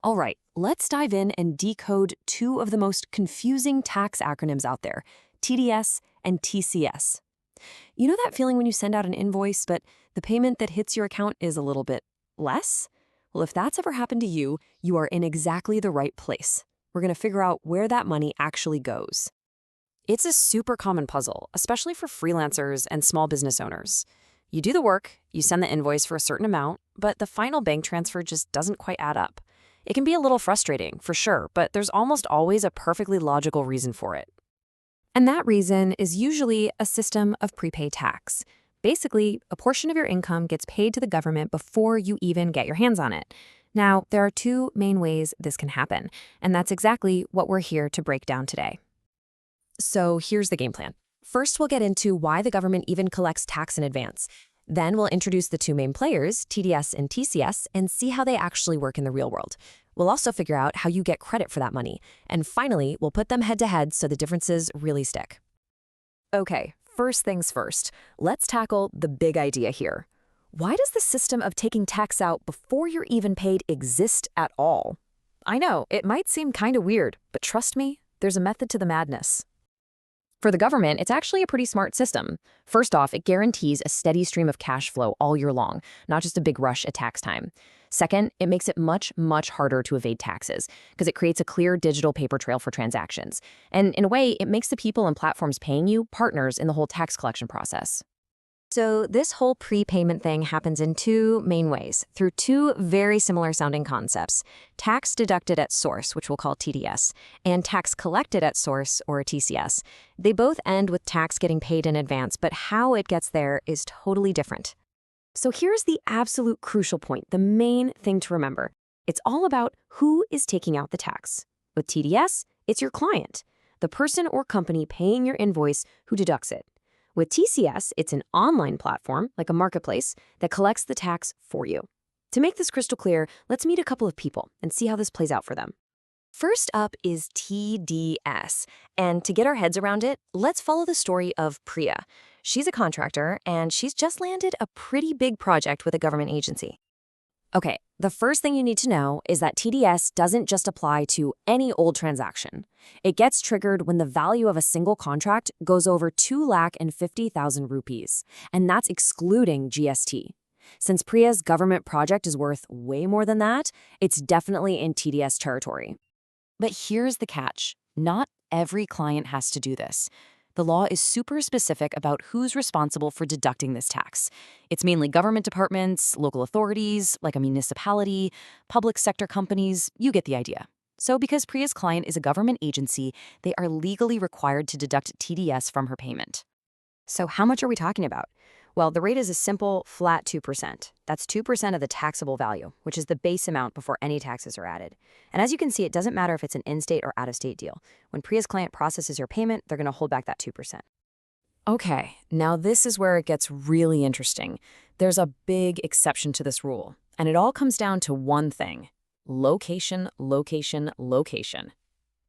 All right, let's dive in and decode two of the most confusing tax acronyms out there, TDS and TCS. You know that feeling when you send out an invoice, but the payment that hits your account is a little bit less? Well, if that's ever happened to you, you are in exactly the right place. We're going to figure out where that money actually goes. It's a super common puzzle, especially for freelancers and small business owners. You do the work, you send the invoice for a certain amount, but the final bank transfer just doesn't quite add up. It can be a little frustrating, for sure, but there's almost always a perfectly logical reason for it. And that reason is usually a system of prepaid tax. Basically, a portion of your income gets paid to the government before you even get your hands on it. Now, there are two main ways this can happen, and that's exactly what we're here to break down today. So here's the game plan. First, we'll get into why the government even collects tax in advance. Then we'll introduce the two main players, TDS and TCS, and see how they actually work in the real world. We'll also figure out how you get credit for that money. And finally, we'll put them head-to-head so the differences really stick. Okay, first things first. Let's tackle the big idea here. Why does the system of taking tax out before you're even paid exist at all? I know, it might seem kind of weird, but trust me, there's a method to the madness. For the government, it's actually a pretty smart system. First off, it guarantees a steady stream of cash flow all year long, not just a big rush at tax time. Second, it makes it much, much harder to evade taxes because it creates a clear digital paper trail for transactions. And in a way, it makes the people and platforms paying you partners in the whole tax collection process. So this whole prepayment thing happens in two main ways, through two very similar sounding concepts: tax deducted at source, which we'll call TDS, and tax collected at source, or TCS. They both end with tax getting paid in advance, but how it gets there is totally different. So here's the absolute crucial point, the main thing to remember. It's all about who is taking out the tax. With TDS, it's your client, the person or company paying your invoice who deducts it. With TCS, it's an online platform, like a marketplace, that collects the tax for you. To make this crystal clear, let's meet a couple of people and see how this plays out for them. First up is TDS, and to get our heads around it, let's follow the story of Priya. She's a contractor, and she's just landed a pretty big project with a government agency. Okay, the first thing you need to know is that TDS doesn't just apply to any old transaction. It gets triggered when the value of a single contract goes over 250,000 rupees, and that's excluding GST. Since Priya's government project is worth way more than that, it's definitely in TDS territory. But here's the catch. Not every client has to do this. The law is super specific about who's responsible for deducting this tax. It's mainly government departments, local authorities, like a municipality, public sector companies, you get the idea. So because Priya's client is a government agency, they are legally required to deduct TDS from her payment. So how much are we talking about? Well, the rate is a simple, flat 2%. That's 2% of the taxable value, which is the base amount before any taxes are added. And as you can see, it doesn't matter if it's an in-state or out-of-state deal. When Priya's client processes your payment, they're going to hold back that 2%. Okay, now this is where it gets really interesting. There's a big exception to this rule, and it all comes down to one thing: location, location, location.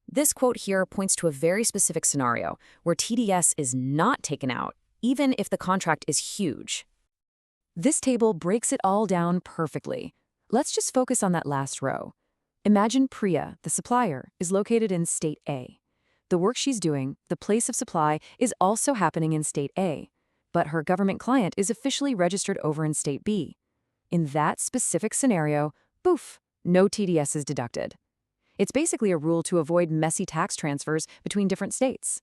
This quote here points to a very specific scenario where TDS is not taken out, even if the contract is huge. This table breaks it all down perfectly. Let's just focus on that last row. Imagine Priya, the supplier, is located in State A. The work she's doing, the place of supply, is also happening in State A, but her government client is officially registered over in State B. In that specific scenario, poof, no TDS is deducted. It's basically a rule to avoid messy tax transfers between different states.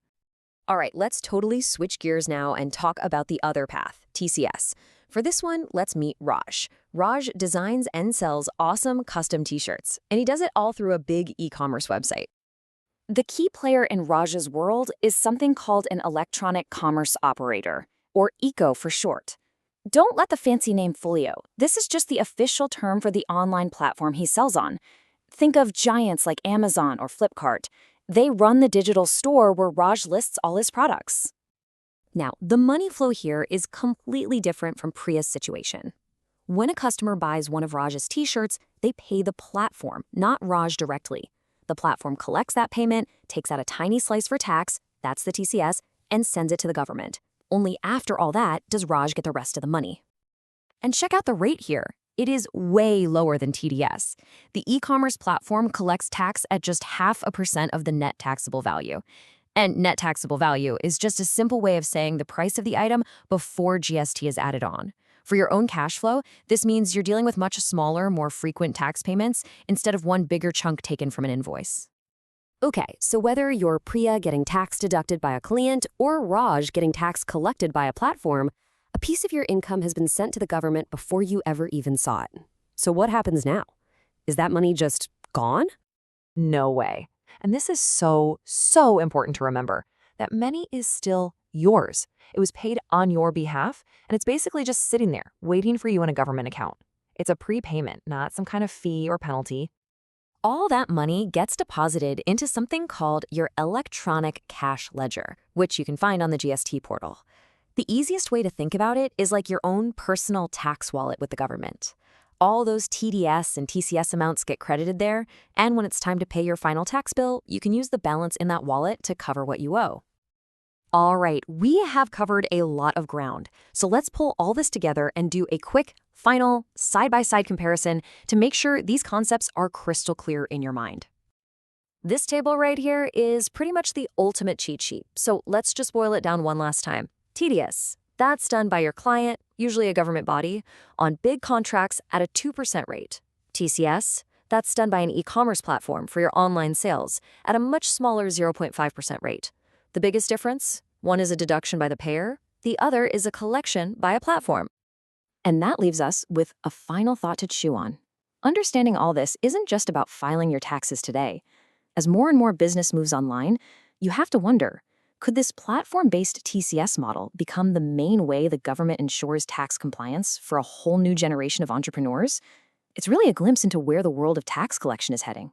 All right, let's totally switch gears now and talk about the other path, TCS. For this one, let's meet Raj. Raj designs and sells awesome custom t-shirts, and he does it all through a big e-commerce website. The key player in Raj's world is something called an electronic commerce operator, or ECO for short. Don't let the fancy name fool you. This is just the official term for the online platform he sells on. Think of giants like Amazon or Flipkart. They run the digital store where Raj lists all his products. Now, the money flow here is completely different from Priya's situation. When a customer buys one of Raj's t-shirts, they pay the platform, not Raj directly. The platform collects that payment, takes out a tiny slice for tax, that's the TCS, and sends it to the government. Only after all that does Raj get the rest of the money. And check out the rate here. It is way lower than TDS. The e-commerce platform collects tax at just 0.5% of the net taxable value. And net taxable value is just a simple way of saying the price of the item before GST is added on. For your own cash flow, this means you're dealing with much smaller, more frequent tax payments instead of one bigger chunk taken from an invoice. Okay, so whether you're Priya getting tax deducted by a client or Raj getting tax collected by a platform, a piece of your income has been sent to the government before you ever even saw it. So what happens now? Is that money just gone? No way. And this is so important to remember that money is still yours. It was paid on your behalf, and it's basically just sitting there waiting for you in a government account. It's a prepayment, not some kind of fee or penalty. All that money gets deposited into something called your electronic cash ledger, which you can find on the GST portal. The easiest way to think about it is like your own personal tax wallet with the government. All those TDS and TCS amounts get credited there, and when it's time to pay your final tax bill, you can use the balance in that wallet to cover what you owe. All right, we have covered a lot of ground, so let's pull all this together and do a quick, final, side-by-side comparison to make sure these concepts are crystal clear in your mind. This table right here is pretty much the ultimate cheat sheet, so let's just boil it down one last time. TDS, that's done by your client, usually a government body, on big contracts at a 2% rate. TCS, that's done by an e-commerce platform for your online sales at a much smaller 0.5% rate. The biggest difference? One is a deduction by the payer, the other is a collection by a platform. And that leaves us with a final thought to chew on. Understanding all this isn't just about filing your taxes today. As more and more business moves online, you have to wonder, could this platform-based TCS model become the main way the government ensures tax compliance for a whole new generation of entrepreneurs? It's really a glimpse into where the world of tax collection is heading.